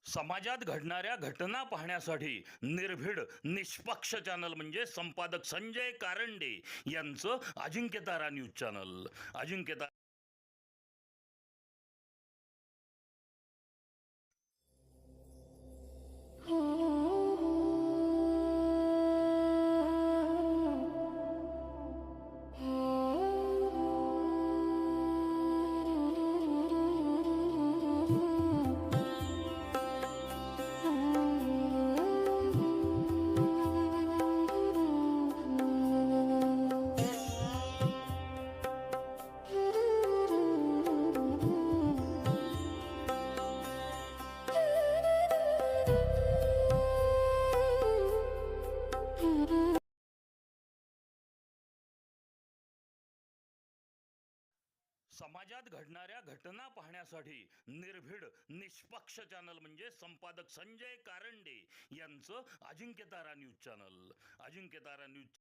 समाजात घडणाऱ्या घटना पाहण्यासाठी निर्भीड निष्पक्ष चॅनल म्हणजे संपादक संजय कारंडे यांचं अजिंक्यतारा न्यूज चॅनल. अजिंक्यतारा समाजात घडणाऱ्या घटना पाहण्यासाठी निर्भीड निष्पक्ष चॅनल म्हणजे संपादक संजय कारंडे यांचं Ajinkyatara news channel. Ajinkyatara news